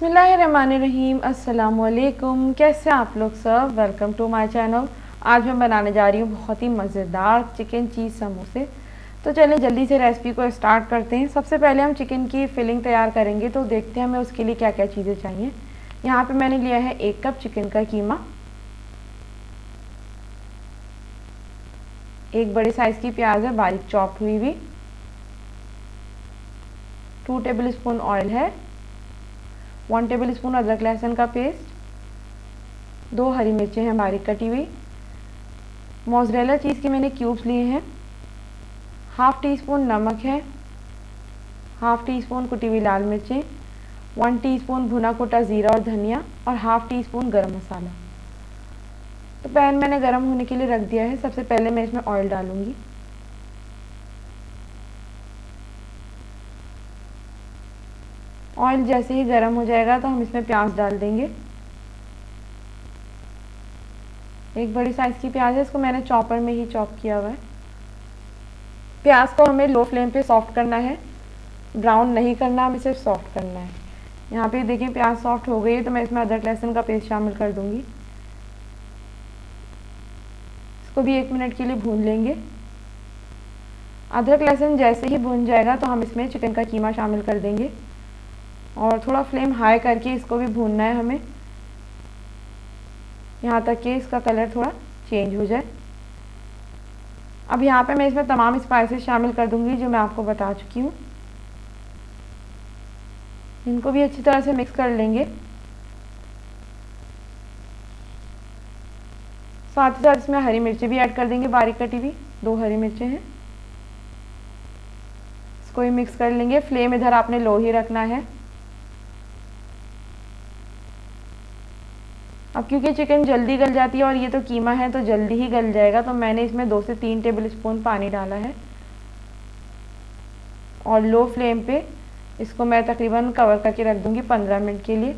बिस्मिल्लाहिर्रहमानिर्रहीम। अस्सलामुअलैकुम। कैसे आप लोग सब? Welcome to my channel. आज मैं बनाने जा रही हूँ बहुत ही मज़ेदार चिकन चीज़ समोसे। तो चलिए जल्दी से रेसिपी को स्टार्ट करते हैं। सबसे पहले हम चिकन की फिलिंग तैयार करेंगे, तो देखते हैं हमें उसके लिए क्या क्या चीज़ें चाहिए। यहाँ पे मैंने लिया है 1 कप चिकन का कीमा, 1 बड़े साइज़ की प्याज है बारीक चॉप हुई हुई, 2 टेबल स्पून ऑयल है, 1 टेबल स्पून अदरक लहसुन का पेस्ट, 2 हरी मिर्चें हैं बारीक कटी हुई, मोज़रेला चीज़ के मैंने क्यूब्स लिए हैं, हाफ़ टी स्पून नमक है, हाफ़ टी स्पून कुटी हुई लाल मिर्चें, 1 टीस्पून भुना कुटा ज़ीरा और धनिया और हाफ़ टी स्पून गरम मसाला। तो पैन मैंने गरम होने के लिए रख दिया है। सबसे पहले मैं इसमें ऑयल डालूंगी। ऑयल जैसे ही गर्म हो जाएगा तो हम इसमें प्याज डाल देंगे। 1 बड़ी साइज़ की प्याज है, इसको मैंने चॉपर में ही चॉप किया हुआ है। प्याज को हमें लो फ्लेम पे सॉफ्ट करना है, ब्राउन नहीं करना, हमें सिर्फ सॉफ्ट करना है। यहाँ पे देखिए प्याज सॉफ्ट हो गई है, तो मैं इसमें अदरक लहसुन का पेस्ट शामिल कर दूंगी। इसको भी 1 मिनट के लिए भून लेंगे। अदरक लहसुन जैसे ही भून जाएगा तो हम इसमें चिकन का कीमा शामिल कर देंगे और थोड़ा फ्लेम हाई करके इसको भी भूनना है हमें, यहाँ तक कि इसका कलर थोड़ा चेंज हो जाए। अब यहाँ पे मैं इसमें तमाम स्पाइसेस शामिल कर दूंगी जो मैं आपको बता चुकी हूँ। इनको भी अच्छी तरह से मिक्स कर लेंगे। साथ ही साथ इसमें हरी मिर्ची भी ऐड कर देंगे बारीक कटी हुई, 2 हरी मिर्चें हैं। इसको भी मिक्स कर लेंगे। फ्लेम इधर आपने लो ही रखना है। अब क्योंकि चिकन जल्दी गल जाती है और ये तो कीमा है तो जल्दी ही गल जाएगा, तो मैंने इसमें 2 से 3 टेबल स्पून पानी डाला है और लो फ्लेम पे इसको मैं तकरीबन कवर करके रख दूंगी 15 मिनट के लिए,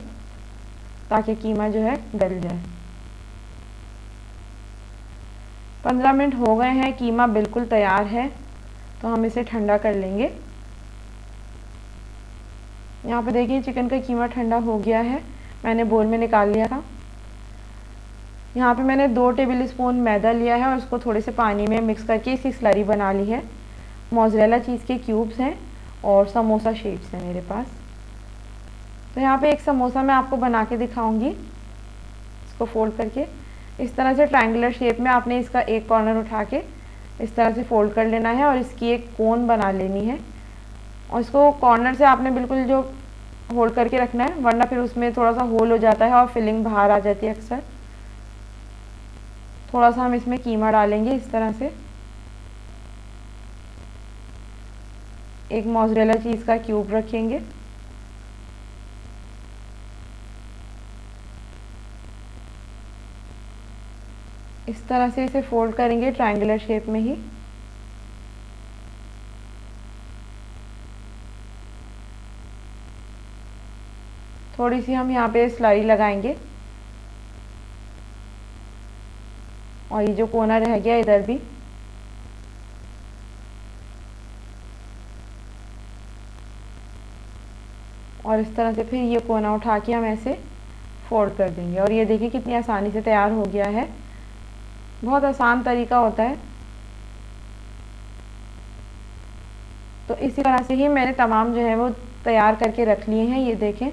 ताकि कीमा जो है गल जाए। 15 मिनट हो गए हैं, कीमा बिल्कुल तैयार है, तो हम इसे ठंडा कर लेंगे। यहाँ पे देखिए चिकन का कीमा ठंडा हो गया है, मैंने बोल में निकाल लिया था। यहाँ पे मैंने 2 टेबल स्पून मैदा लिया है और उसको थोड़े से पानी में मिक्स करके इसकी स्लरी बना ली है। मोज़रेला चीज़ के क्यूब्स हैं और समोसा शीट्स हैं मेरे पास। तो यहाँ पे एक समोसा मैं आपको बना के दिखाऊंगी। इसको फोल्ड करके इस तरह से ट्रायंगुलर शेप में आपने इसका एक कॉर्नर उठा के इस तरह से फोल्ड कर लेना है और इसकी एक कोन बना लेनी है और इसको कॉर्नर से आपने बिल्कुल जो होल्ड करके रखना है, वरना फिर उसमें थोड़ा सा होल हो जाता है और फिलिंग बाहर आ जाती है अक्सर। थोड़ा सा हम इसमें कीमा डालेंगे इस तरह से। एक मोज़रेला चीज़ का क्यूब रखेंगे, इस तरह से इसे फोल्ड करेंगे ट्रायंगुलर शेप में ही। थोड़ी सी हम यहाँ पे स्लरी लगाएंगे और ये जो कोना रह गया इधर भी और इस तरह से फिर ये कोना उठा के हम ऐसे फोल्ड कर देंगे और ये देखिए कितनी आसानी से तैयार हो गया है। बहुत आसान तरीका होता है। तो इसी तरह से ही मैंने तमाम जो है वो तैयार करके रख लिए हैं। ये देखें,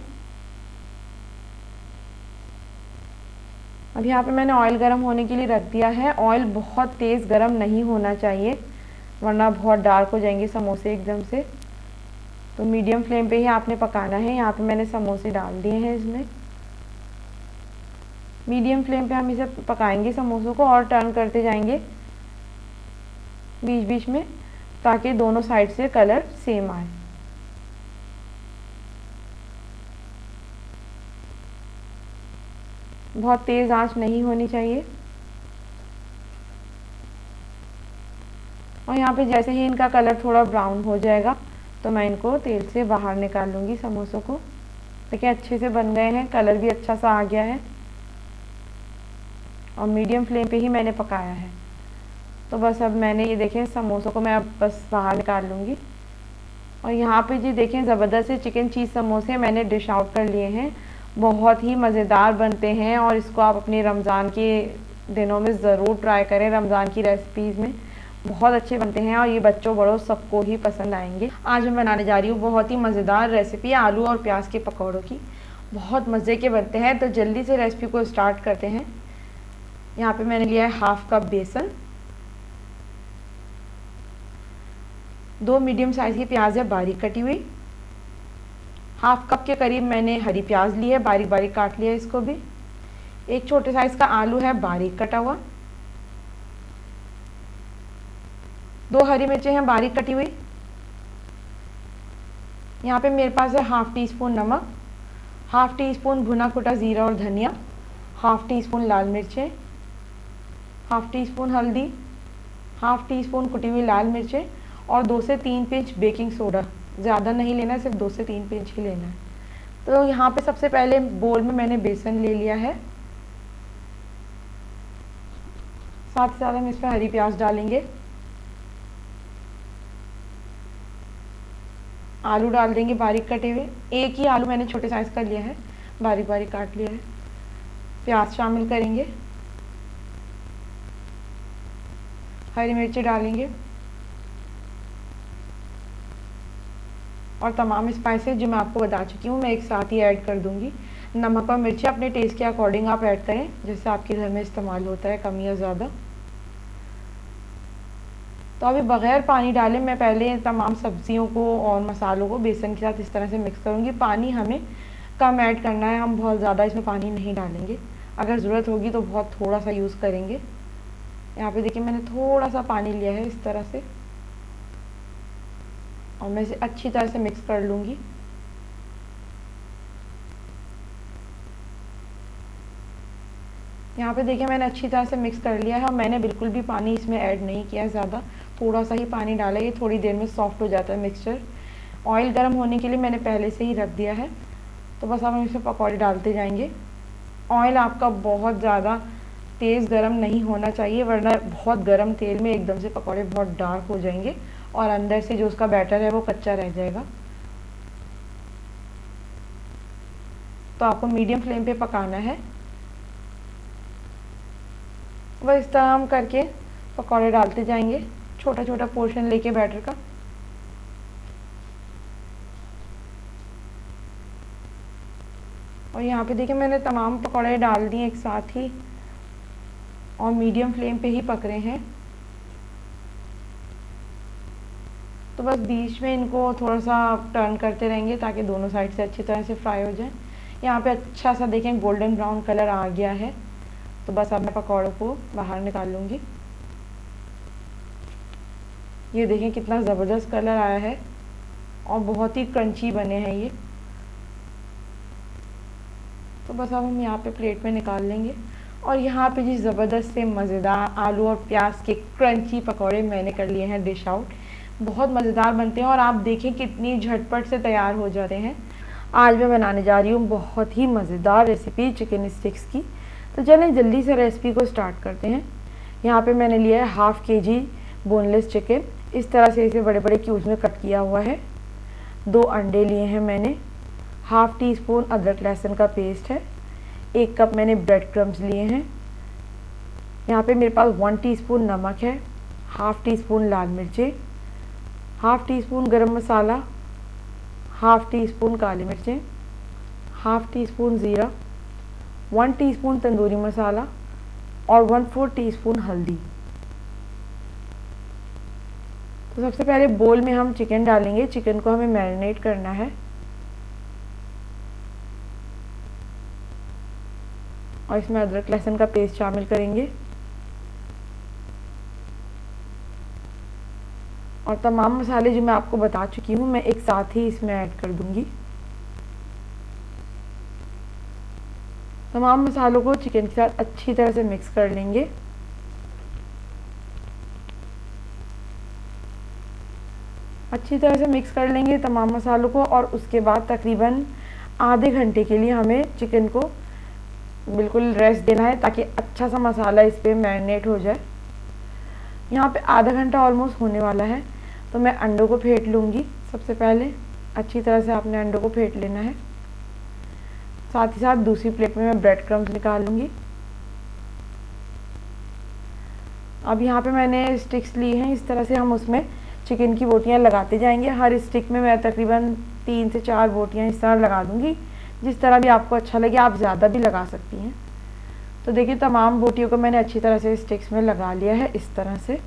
अब यहाँ पे मैंने ऑयल गरम होने के लिए रख दिया है। ऑयल बहुत तेज़ गरम नहीं होना चाहिए, वरना बहुत डार्क हो जाएंगे समोसे एकदम से। तो मीडियम फ्लेम पे ही आपने पकाना है। यहाँ पे मैंने समोसे डाल दिए हैं इसमें। मीडियम फ्लेम पे हम इसे पकाएंगे समोसों को और टर्न करते जाएंगे बीच बीच में, ताकि दोनों साइड से कलर सेम आए। बहुत तेज़ आंच नहीं होनी चाहिए। और यहाँ पे जैसे ही इनका कलर थोड़ा ब्राउन हो जाएगा तो मैं इनको तेल से बाहर निकाल लूँगी समोसों को। देखिए अच्छे से बन गए हैं, कलर भी अच्छा सा आ गया है और मीडियम फ्लेम पे ही मैंने पकाया है। तो बस अब मैंने ये देखें समोसों को मैं अब बस बाहर निकाल लूँगी। और यहाँ पे जी देखें ज़बरदस्त से चिकन चीज़ समोसे मैंने डिश आउट कर लिए हैं। बहुत ही मज़ेदार बनते हैं और इसको आप अपने रमज़ान के दिनों में ज़रूर ट्राई करें। रमज़ान की रेसिपीज़ में बहुत अच्छे बनते हैं और ये बच्चों बड़ों सबको ही पसंद आएंगे। आज मैं बनाने जा रही हूँ बहुत ही मज़ेदार रेसिपी आलू और प्याज के पकौड़ों की। बहुत मज़े के बनते हैं, तो जल्दी से रेसिपी को स्टार्ट करते हैं। यहाँ पे मैंने लिया है हाफ कप बेसन, 2 मीडियम साइज़ की प्याज है बारीक कटी हुई, हाफ कप के करीब मैंने हरी प्याज ली है, बारीक बारीक काट लिया है इसको भी। एक छोटे साइज़ का आलू है बारीक कटा हुआ, 2 हरी मिर्चें हैं बारीक कटी हुई। यहाँ पे मेरे पास है हाफ टी स्पून नमक, हाफ टी स्पून भुना कुटा ज़ीरा और धनिया, हाफ टी स्पून लाल मिर्चें, हाफ टी स्पून हल्दी, हाफ टी स्पून कुटी हुई लाल मिर्चें और 2 से 3 पिंच बेकिंग सोडा। ज़्यादा नहीं लेना है, सिर्फ 2 से 3 पिंच ही लेना है। तो यहाँ पे सबसे पहले बोल में मैंने बेसन ले लिया है, साथ ही साथ हम इसमें हरी प्याज डालेंगे, आलू डाल देंगे बारीक कटे हुए। एक ही आलू मैंने छोटे साइज़ का लिया है, बारीक बारीक काट लिया है। प्याज शामिल करेंगे, हरी मिर्ची डालेंगे और तमाम स्पाइसेस जो मैं आपको बता चुकी हूँ मैं एक साथ ही ऐड कर दूँगी। नमक और मिर्ची अपने टेस्ट के अकॉर्डिंग आप ऐड करें, जैसे आपके घर में इस्तेमाल होता है, कम या ज़्यादा। तो अभी बग़ैर पानी डाले मैं पहले तमाम सब्जियों को और मसालों को बेसन के साथ इस तरह से मिक्स करूँगी। पानी हमें कम ऐड करना है, हम बहुत ज़्यादा इसमें पानी नहीं डालेंगे। अगर ज़रूरत होगी तो बहुत थोड़ा सा यूज़ करेंगे। यहाँ पे देखिए मैंने थोड़ा सा पानी लिया है इस तरह से और मैं इसे अच्छी तरह से मिक्स कर लूँगी। यहाँ पे देखिए मैंने अच्छी तरह से मिक्स कर लिया है और मैंने बिल्कुल भी पानी इसमें ऐड नहीं किया है ज़्यादा, थोड़ा सा ही पानी डाला है। ये थोड़ी देर में सॉफ्ट हो जाता है मिक्सचर। ऑयल गर्म होने के लिए मैंने पहले से ही रख दिया है, तो बस अब हम इसमें पकौड़े डालते जाएंगे। ऑयल आपका बहुत ज़्यादा तेज़ गर्म नहीं होना चाहिए, वरना बहुत गर्म तेल में एकदम से पकौड़े बहुत डार्क हो जाएंगे और अंदर से जो उसका बैटर है वो कच्चा रह जाएगा। तो आपको मीडियम फ्लेम पे पकाना है। बस इस तरह हम करके पकौड़े डालते जाएंगे, छोटा छोटा पोर्शन लेके बैटर का। और यहाँ पे देखिए मैंने तमाम पकौड़े डाल दिए एक साथ ही और मीडियम फ्लेम पे ही पक रहे हैं। तो बस बीच में इनको थोड़ा सा टर्न करते रहेंगे ताकि दोनों साइड से अच्छी तरह से फ्राई हो जाए। यहाँ पे अच्छा सा देखें गोल्डन ब्राउन कलर आ गया है, तो बस अब मैं पकौड़ों को बाहर निकाल लूँगी। ये देखें कितना ज़बरदस्त कलर आया है और बहुत ही क्रंची बने हैं ये। तो बस अब हम यहाँ पे प्लेट में निकाल लेंगे। और यहाँ पे जी ज़बरदस्त से मज़ेदार आलू और प्याज के क्रंची पकौड़े मैंने कर लिए हैं डिश आउट। बहुत मज़ेदार बनते हैं और आप देखें कितनी झटपट से तैयार हो जाते हैं। आज मैं बनाने जा रही हूँ बहुत ही मज़ेदार रेसिपी चिकन स्टिक्स की। तो चलें जल्दी से रेसिपी को स्टार्ट करते हैं। यहाँ पे मैंने लिया है हाफ़ kg बोनलेस चिकन, इस तरह से इसे बड़े बड़े क्यूब्स में कट किया हुआ है। 2 अंडे लिए हैं मैंने, हाफ़ टी स्पून अदरक लहसुन का पेस्ट है, 1 कप मैंने ब्रेड क्रम्स लिए हैं। यहाँ पे मेरे पास 1 टीस्पून नमक है, हाफ़ टी स्पून लाल मिर्चें, हाफ़ टी स्पून गरम मसाला, हाफ़ टी स्पून काली मिर्चें, हाफ़ टी स्पून ज़ीरा, 1 टीस्पून तंदूरी मसाला और 1/4 टीस्पून हल्दी। तो सबसे पहले बोल में हम चिकन डालेंगे। चिकन को हमें मैरिनेट करना है और इसमें अदरक लहसुन का पेस्ट शामिल करेंगे और तमाम मसाले जो मैं आपको बता चुकी हूँ मैं एक साथ ही इसमें ऐड कर दूंगी। तमाम मसालों को चिकन के साथ अच्छी तरह से मिक्स कर लेंगे। अच्छी तरह से मिक्स कर लेंगे तमाम मसालों को और उसके बाद तकरीबन आधे घंटे के लिए हमें चिकन को बिल्कुल रेस्ट देना है ताकि अच्छा सा मसाला इस पर मैरिनेट हो जाए। यहाँ पे आधा घंटा ऑलमोस्ट होने वाला है। तो मैं अंडों को फेंट लूँगी। सबसे पहले अच्छी तरह से आपने अंडों को फेंट लेना है। साथ ही साथ दूसरी प्लेट में मैं ब्रेड क्रम्स निकाल लूँगी। अब यहाँ पे मैंने स्टिक्स ली हैं, इस तरह से हम उसमें चिकन की बोटियाँ लगाते जाएंगे। हर स्टिक में मैं तकरीबन 3 से 4 बोटियाँ इस तरह लगा दूँगी, जिस तरह भी आपको अच्छा लगे। आप ज़्यादा भी लगा सकती हैं। तो देखिए तमाम बोटियों को मैंने अच्छी तरह से स्टिक्स में लगा लिया है इस तरह से।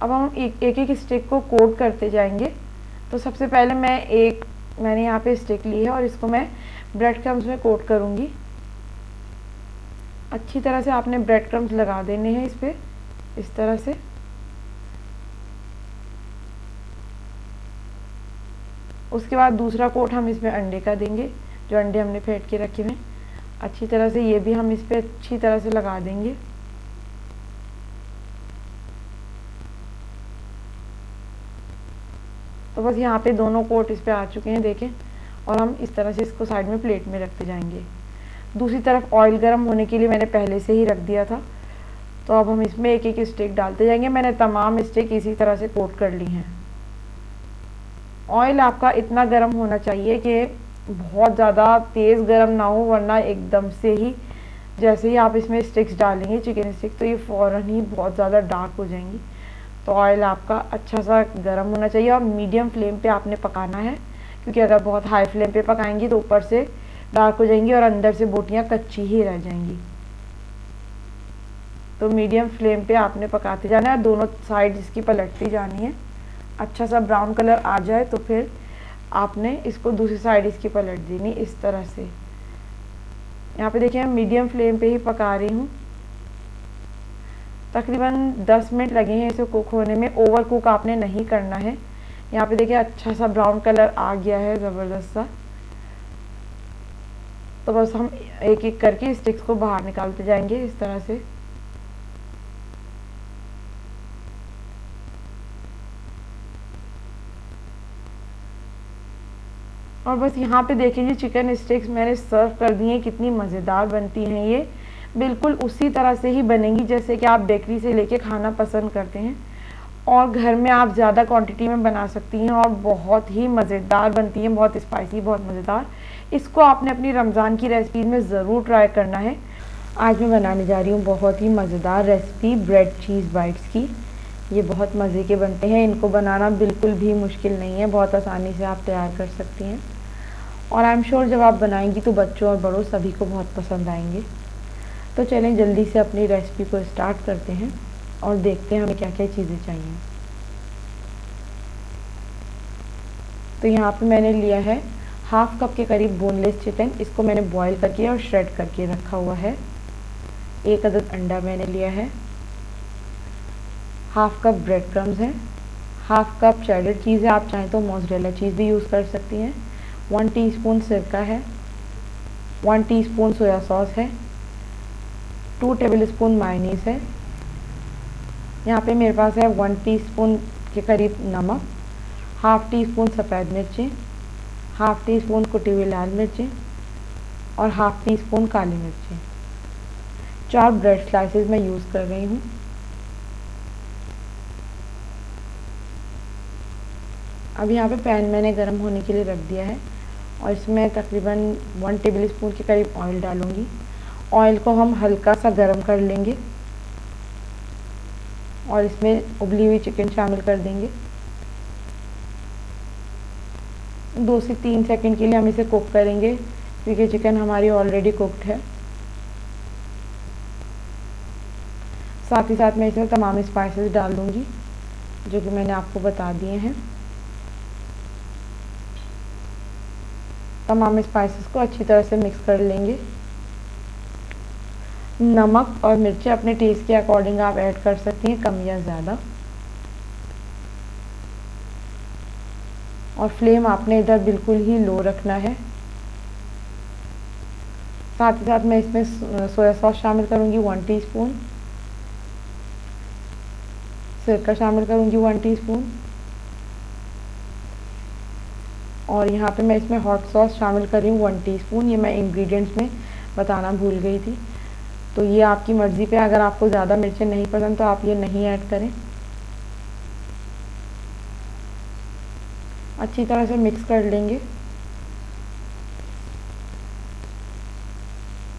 अब हम एक एक स्टिक को कोट करते जाएंगे। तो सबसे पहले मैंने यहाँ पे स्टिक ली है और इसको मैं ब्रेड क्रम्स में कोट करूँगी। अच्छी तरह से आपने ब्रेड क्रम्स लगा देने हैं इस पे, इस तरह से। उसके बाद दूसरा कोट हम इसमें अंडे का देंगे, जो अंडे हमने फेंट के रखे हुए हैं। अच्छी तरह से ये भी हम इस पे अच्छी तरह से लगा देंगे। तो बस यहाँ पे दोनों कोट इस पे आ चुके हैं, देखें। और हम इस तरह से इसको साइड में प्लेट में रखते जाएंगे। दूसरी तरफ ऑयल गर्म होने के लिए मैंने पहले से ही रख दिया था। तो अब हम इसमें एक एक स्टिक डालते जाएंगे। मैंने तमाम स्टिक इसी तरह से कोट कर ली हैं। ऑयल आपका इतना गर्म होना चाहिए कि बहुत ज़्यादा तेज़ गर्म ना हो, वरना एकदम से ही जैसे ही आप इसमें स्टिक्स डालेंगे चिकन स्टिक, तो ये फ़ौरन ही बहुत ज़्यादा डार्क हो जाएंगी। तो ऑयल आपका अच्छा सा गर्म होना चाहिए और मीडियम फ्लेम पे आपने पकाना है, क्योंकि अगर बहुत हाई फ्लेम पे पकाएंगी तो ऊपर से डार्क हो जाएंगी और अंदर से बोटियाँ कच्ची ही रह जाएंगी। तो मीडियम फ्लेम पे आपने पकाते जाना है, दोनों साइड इसकी पलटती जानी है। अच्छा सा ब्राउन कलर आ जाए तो फिर आपने इसको दूसरी साइड इसकी पलट देनी, इस तरह से। यहाँ पे देखिए मैं मीडियम फ्लेम पे ही पका रही हूँ। तकरीबन 10 मिनट लगे हैं इसे कुक होने में। ओवर कुक आपने नहीं करना है। यहाँ पे देखिए अच्छा सा ब्राउन कलर आ गया है, ज़बरदस्त सा। तो बस हम एक एक करके स्टिक्स को बाहर निकालते जाएंगे इस तरह से। और बस यहाँ पे देखिए चिकन स्टिक्स मैंने सर्व कर दी हैं। कितनी मज़ेदार बनती हैं ये, बिल्कुल उसी तरह से ही बनेंगी जैसे कि आप बेकरी से लेके खाना पसंद करते हैं। और घर में आप ज़्यादा क्वांटिटी में बना सकती हैं और बहुत ही मज़ेदार बनती हैं, बहुत स्पाइसी, बहुत मज़ेदार। इसको आपने अपनी रमज़ान की रेसिपी में ज़रूर ट्राई करना है। आज मैं बनाने जा रही हूँ बहुत ही मज़ेदार रेसिपी ब्रेड चीज़ बाइट्स की। ये बहुत मज़े के बनते हैं। इनको बनाना बिल्कुल भी मुश्किल नहीं है, बहुत आसानी से आप तैयार कर सकती हैं। और आई एम श्योर जब आप बनाएंगी तो बच्चों और बड़ों सभी को बहुत पसंद आएंगे। तो चलें जल्दी से अपनी रेसिपी को स्टार्ट करते हैं और देखते हैं हमें क्या क्या चीज़ें चाहिए। तो यहाँ पे मैंने लिया है हाफ कप के करीब बोनलेस चिकन। इसको मैंने बॉईल करके और श्रेड करके रखा हुआ है। 1 अदद अंडा मैंने लिया है। हाफ कप ब्रेड क्रम्स है। हाफ कप चेडर चीज़ है, आप चाहें तो मोज़रेला चीज़ भी यूज़ कर सकती हैं। 1 टीस्पून सिरका है। 1 टीस्पून सोया सॉस है। 2 टेबलस्पून मायोनीज़ है। यहाँ पे मेरे पास है 1 टीस्पून के करीब नमक, हाफ टी स्पून सफ़ेद मिर्चें, हाफ टी स्पून कुटी हुई लाल मिर्चें और हाफ टी स्पून काली मिर्चें। 4 ब्रेड स्लाइसेस मैं यूज़ कर रही हूँ। अब यहाँ पे पैन मैंने गर्म होने के लिए रख दिया है और इसमें तकरीबन 1 टेबल स्पून के करीब ऑयल डालूँगी। ऑयल को हम हल्का सा गर्म कर लेंगे और इसमें उबली हुई चिकन शामिल कर देंगे। 2 से 3 सेकंड के लिए हम इसे कुक करेंगे, क्योंकि चिकन हमारी ऑलरेडी कुक्ड है। साथ ही साथ मैं इसमें तमाम स्पाइसेस डाल दूँगी जो कि मैंने आपको बता दिए हैं। तमाम स्पाइसेस को अच्छी तरह से मिक्स कर लेंगे। नमक और मिर्ची अपने टेस्ट के अकॉर्डिंग आप ऐड कर सकती हैं, कम या ज़्यादा। और फ्लेम आपने इधर बिल्कुल ही लो रखना है। साथ ही साथ मैं इसमें सोया सॉस शामिल करूँगी 1 टीस्पून, सिरका शामिल करूँगी 1 टीस्पून और यहाँ पे मैं इसमें हॉट सॉस शामिल कर रही हूँ 1 टीस्पून। ये मैं इंग्रेडिएंट्स में बताना भूल गई थी। तो ये आपकी मर्ज़ी पे, अगर आपको ज़्यादा मिर्चें नहीं पसंद तो आप ये नहीं ऐड करें। अच्छी तरह से मिक्स कर लेंगे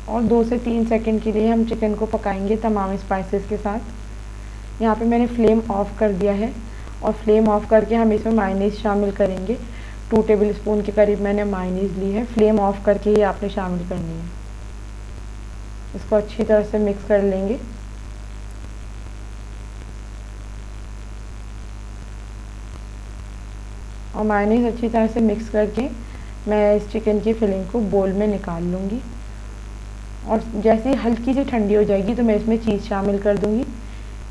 और 2 से 3 सेकंड के लिए हम चिकन को पकाएंगे तमाम स्पाइसेस के साथ। यहाँ पे मैंने फ्लेम ऑफ कर दिया है और फ्लेम ऑफ करके हम इसमें मायोनीज़ शामिल करेंगे। 2 टेबल स्पून के करीब मैंने मायोनीज़ ली है। फ्लेम ऑफ करके ही आपने शामिल करनी है। इसको अच्छी तरह से मिक्स कर लेंगे। और मायोनीज़ अच्छी तरह से मिक्स करके मैं इस चिकन की फिलिंग को बोल में निकाल लूँगी। और जैसे ही हल्की सी ठंडी हो जाएगी तो मैं इसमें चीज़ शामिल कर दूँगी।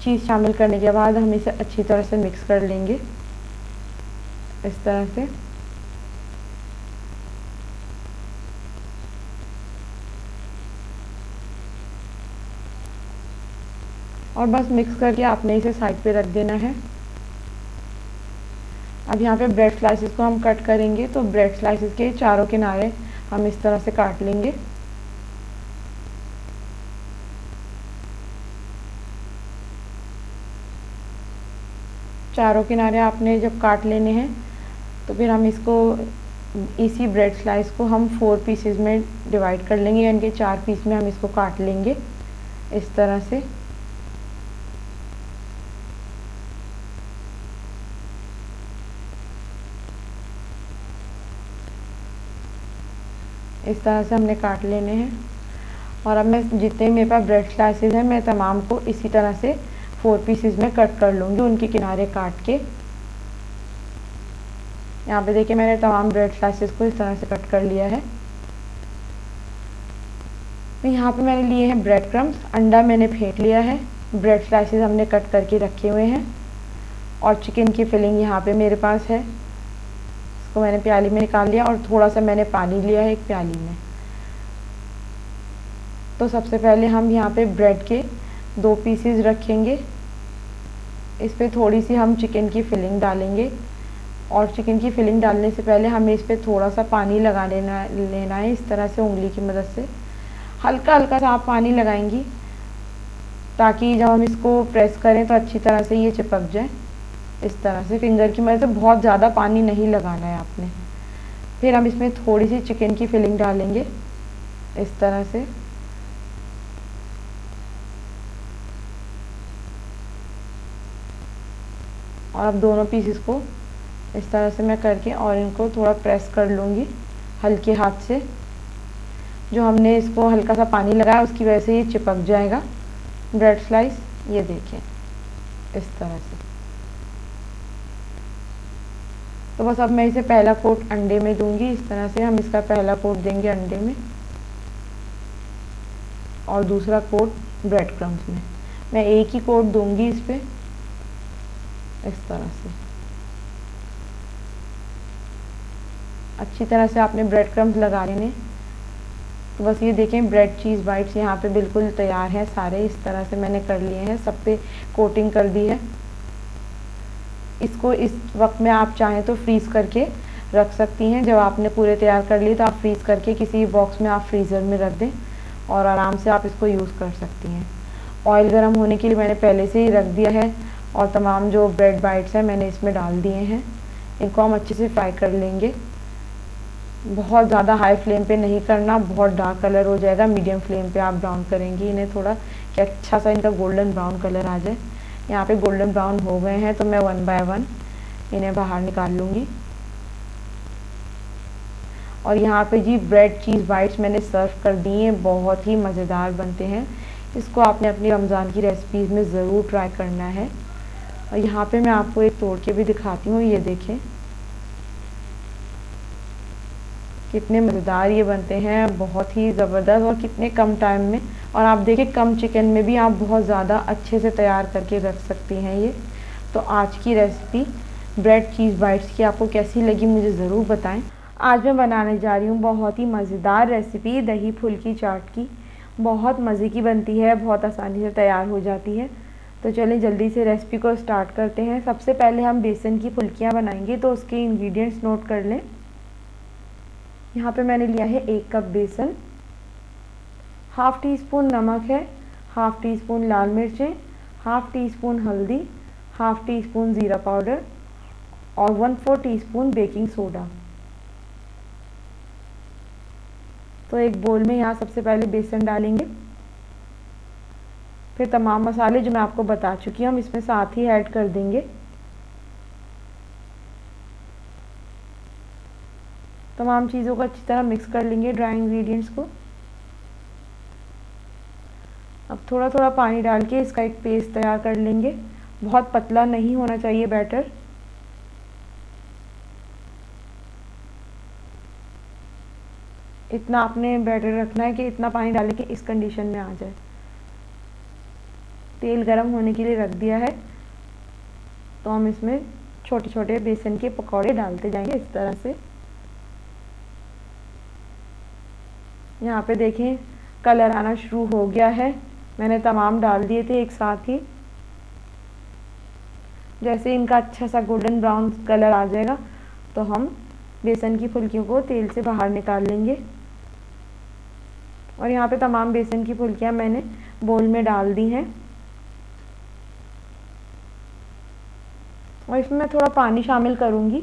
चीज़ शामिल करने के बाद हम इसे अच्छी तरह से मिक्स कर लेंगे इस तरह से। और बस मिक्स करके आपने इसे साइड पे रख देना है। अब यहाँ पे ब्रेड स्लाइसेस को हम कट करेंगे, तो ब्रेड स्लाइसेस के चारों किनारे हम इस तरह से काट लेंगे। चारों किनारे आपने जब काट लेने हैं तो फिर हम इसको इसी ब्रेड स्लाइस को हम 4 पीसेस में डिवाइड कर लेंगे, यानी कि 4 पीस में हम इसको काट लेंगे इस तरह से। इस तरह से हमने काट लेने हैं। और अब मैं जितने मेरे पास ब्रेड स्लाइसेस हैं मैं तमाम को इसी तरह से 4 पीसेस में कट कर लूँगी, उनके किनारे काट के। यहाँ पे देखिए मैंने तमाम ब्रेड स्लाइसेस को इस तरह से कट कर लिया है। तो यहाँ पे मैंने लिए हैं ब्रेड क्रम्स। अंडा मैंने फेंट लिया है। ब्रेड स्लाइसेस हमने कट करके रखे हुए हैं और चिकन की फिलिंग यहाँ पे मेरे पास है। इसको मैंने प्याली में निकाल लिया और थोड़ा सा मैंने पानी लिया है एक प्याली में। तो सबसे पहले हम यहाँ पे ब्रेड के 2 पीसेस रखेंगे। इस पे थोड़ी सी हम चिकन की फिलिंग डालेंगे और चिकन की फिलिंग डालने से पहले हमें इस पे थोड़ा सा पानी लगा लेना है इस तरह से उंगली की मदद से। हल्का हल्का सा आप पानी लगाएंगी ताकि जब हम इसको प्रेस करें तो अच्छी तरह से ये चिपक जाए इस तरह से फिंगर की मदद से। बहुत ज़्यादा पानी नहीं लगाना है आपने। फिर हम इसमें थोड़ी सी चिकन की फिलिंग डालेंगे इस तरह से। और अब दोनों पीसेस को इस तरह से मैं करके और इनको थोड़ा प्रेस कर लूँगी हल्के हाथ से। जो हमने इसको हल्का सा पानी लगाया उसकी वजह से ये चिपक जाएगा ब्रेड स्लाइस। ये देखें इस तरह से। तो बस अब मैं इसे पहला कोट अंडे में दूंगी। इस तरह से हम इसका पहला कोट देंगे अंडे में और दूसरा कोट ब्रेड क्रम्स में। मैं एक ही कोट दूंगी इस पे इस तरह से। अच्छी तरह से आपने ब्रेड क्रम्स लगा लेने। तो बस ये देखें ब्रेड चीज़ बाइट्स यहाँ पे बिल्कुल तैयार हैं सारे। इस तरह से मैंने कर लिए हैं, सब पे कोटिंग कर दी है। इसको इस वक्त में आप चाहें तो फ्रीज़ करके रख सकती हैं। जब आपने पूरे तैयार कर लिए तो आप फ्रीज़ करके किसी बॉक्स में आप फ्रीज़र में रख दें और आराम से आप इसको यूज़ कर सकती हैं। ऑयल गर्म होने के लिए मैंने पहले से ही रख दिया है और तमाम जो ब्रेड बाइट्स हैं मैंने इसमें डाल दिए हैं। इनको हम अच्छे से फ्राई कर लेंगे। बहुत ज़्यादा हाई फ्लेम पे नहीं करना, बहुत डार्क कलर हो जाएगा। मीडियम फ्लेम पे आप ब्राउन करेंगी इन्हें थोड़ा कि अच्छा सा इनका गोल्डन ब्राउन कलर आ जाए। यहाँ पे गोल्डन ब्राउन हो गए हैं तो मैं 1 बाय 1 इन्हें बाहर निकाल लूँगी। और यहाँ पे जी ब्रेड चीज़ बाइट्स मैंने सर्व कर दी हैं। बहुत ही मज़ेदार बनते हैं। इसको आपने अपनी रमज़ान की रेसिपीज़ में ज़रूर ट्राई करना है। और यहाँ पे मैं आपको एक तोड़ के भी दिखाती हूँ। ये देखें कितने मज़ेदार ये बनते हैं, बहुत ही ज़बरदस्त और कितने कम टाइम में। और आप देखें कम चिकन में भी आप बहुत ज़्यादा अच्छे से तैयार करके रख सकती हैं ये। तो आज की रेसिपी ब्रेड चीज़ बाइट्स की आपको कैसी लगी मुझे ज़रूर बताएं। आज मैं बनाने जा रही हूँ बहुत ही मज़ेदार रेसिपी दही फुल्की चाट की। बहुत मज़े की बनती है, बहुत आसानी से तैयार हो जाती है। तो चलिए जल्दी से रेसिपी को स्टार्ट करते हैं। सबसे पहले हम बेसन की फुल्कियाँ बनाएंगे, तो उसके इंग्रेडिएंट्स नोट कर लें। यहाँ पे मैंने लिया है 1 कप बेसन, हाफ़ टी स्पून नमक है, हाफ़ टी स्पून लाल मिर्चें, हाफ़ टी स्पून हल्दी, हाफ़ टी स्पून ज़ीरा पाउडर और 1/4 टीस्पून बेकिंग सोडा। तो एक बोल में यहाँ सबसे पहले बेसन डालेंगे, फिर तमाम मसाले जो मैं आपको बता चुकी हूँ हम इसमें साथ ही ऐड कर देंगे। तमाम चीज़ों को अच्छी तरह मिक्स कर लेंगे, ड्राई इंग्रेडिएंट्स को। अब थोड़ा थोड़ा पानी डाल के इसका एक पेस्ट तैयार कर लेंगे। बहुत पतला नहीं होना चाहिए बैटर। इतना आपने बैटर रखना है कि इतना पानी डालें कि इस कंडीशन में आ जाए। तेल गरम होने के लिए रख दिया है, तो हम इसमें छोटे छोटे बेसन के पकौड़े डालते जाएंगे इस तरह से। यहाँ पे देखें कलर आना शुरू हो गया है। मैंने तमाम डाल दिए थे एक साथ ही। जैसे इनका अच्छा सा गोल्डन ब्राउन कलर आ जाएगा तो हम बेसन की फुल्कियों को तेल से बाहर निकाल लेंगे। और यहाँ पे तमाम बेसन की फुल्कियाँ मैंने बोल में डाल दी हैं। और इसमें मैं थोड़ा पानी शामिल करूँगी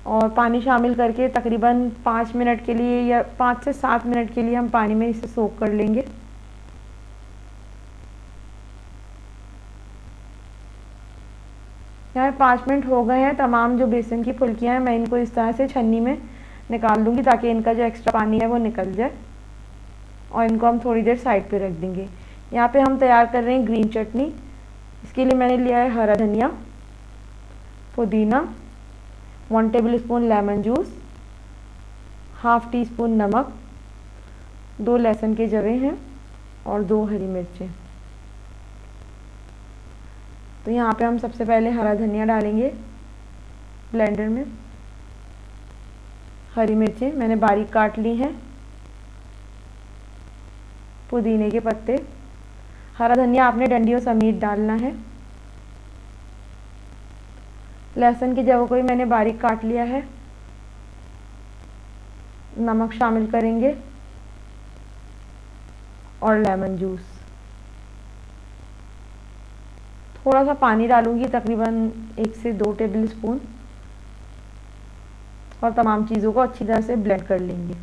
और पानी शामिल करके तकरीबन 5 मिनट के लिए या 5 से 7 मिनट के लिए हम पानी में इसे सोक कर लेंगे। यहाँ 5 मिनट हो गए हैं। तमाम जो बेसन की फुल्कियाँ हैं मैं इनको इस तरह से छन्नी में निकाल दूँगी ताकि इनका जो एक्स्ट्रा पानी है वो निकल जाए। और इनको हम थोड़ी देर साइड पे रख देंगे। यहाँ पे हम तैयार कर रहे हैं ग्रीन चटनी। इसके लिए मैंने लिया है हरा धनिया, पुदीना, 1 table spoon lemon juice, half tea spoon नमक, 2 लहसुन के जवे हैं और 2 हरी मिर्चें। तो यहाँ पे हम सबसे पहले हरा धनिया डालेंगे ब्लेंडर में। हरी मिर्चें मैंने बारीक काट ली हैं, पुदीने के पत्ते, हरा धनिया आपने डंडियों समेत डालना है। लहसुन के जवों को भी मैंने बारीक काट लिया है। नमक शामिल करेंगे और लेमन जूस। थोड़ा सा पानी डालूंगी तकरीबन 1 से 2 टेबल स्पून और तमाम चीज़ों को अच्छी तरह से ब्लेंड कर लेंगे।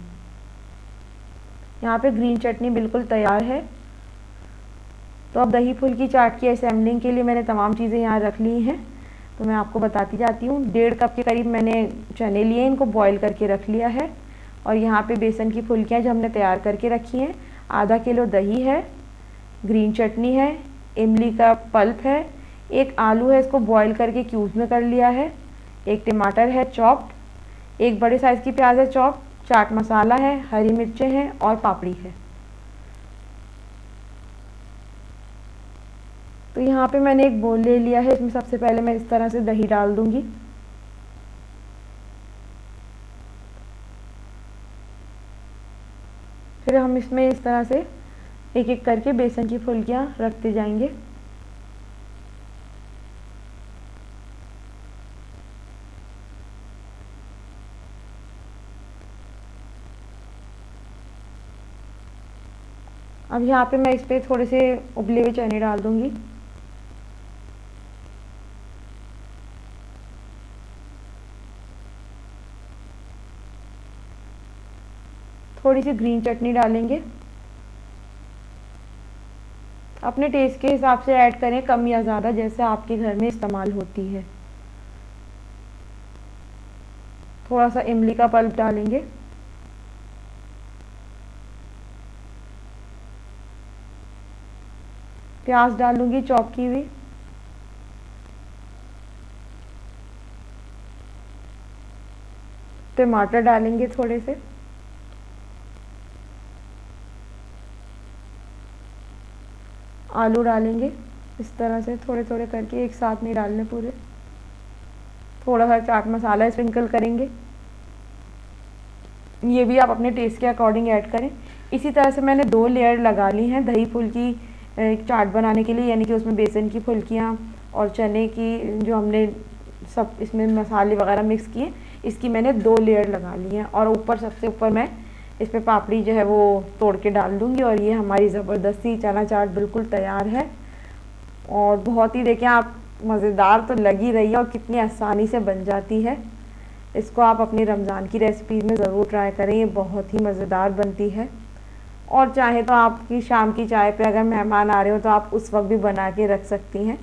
यहाँ पे ग्रीन चटनी बिल्कुल तैयार है। तो अब दही फुल्की चाट की असेंबलिंग के लिए मैंने तमाम चीज़ें यहाँ रख ली हैं, तो मैं आपको बताती जाती हूँ। 1.5 कप के करीब मैंने चने लिए, इनको बॉईल करके रख लिया है। और यहाँ पे बेसन की फुल्कियाँ जो हमने तैयार करके रखी हैं, आधा किलो दही है, ग्रीन चटनी है, इमली का पल्प है, एक आलू है, इसको बॉईल करके क्यूब्स में कर लिया है, एक टमाटर है चॉप्ड, एक बड़े साइज़ की प्याज है चॉप्ड, चाट मसाला है, हरी मिर्चें हैं और पापड़ी है। तो यहाँ पे मैंने एक बोल ले लिया है। इसमें सबसे पहले मैं इस तरह से दही डाल दूंगी। फिर हम इसमें इस तरह से एक एक करके बेसन की फुल्कियाँ रखते जाएंगे। अब यहाँ पे मैं इस पर थोड़े से उबले हुए चने डाल दूंगी। थोड़ी सी ग्रीन चटनी डालेंगे। अपने टेस्ट के हिसाब से ऐड करें, कम या ज़्यादा, जैसे आपके घर में इस्तेमाल होती है। थोड़ा सा इमली का पल्प डालेंगे। प्याज डालूंगी चॉप की हुई। टमाटर डालेंगे थोड़े से। आलू डालेंगे इस तरह से थोड़े थोड़े करके, एक साथ नहीं डालने पूरे। थोड़ा सा चाट मसाला स्प्रिंकल करेंगे, ये भी आप अपने टेस्ट के अकॉर्डिंग ऐड करें। इसी तरह से मैंने 2 लेयर लगा ली हैं दही फुल्की चाट बनाने के लिए, यानी कि उसमें बेसन की फुल्कियाँ और चने की जो हमने सब इसमें मसाले वगैरह मिक्स किए, इसकी मैंने 2 लेयर लगा ली हैं। और ऊपर सबसे ऊपर मैं इस पे पापड़ी जो है वो तोड़ के डाल दूँगी और ये हमारी ज़बरदस्ती चना चाट बिल्कुल तैयार है। और बहुत ही देखें आप मज़ेदार तो लग ही रही है और कितनी आसानी से बन जाती है। इसको आप अपनी रमज़ान की रेसिपी में ज़रूर ट्राई करें, ये बहुत ही मज़ेदार बनती है। और चाहे तो आपकी शाम की चाय पे अगर मेहमान आ रहे हो तो आप उस वक्त भी बना के रख सकती हैं।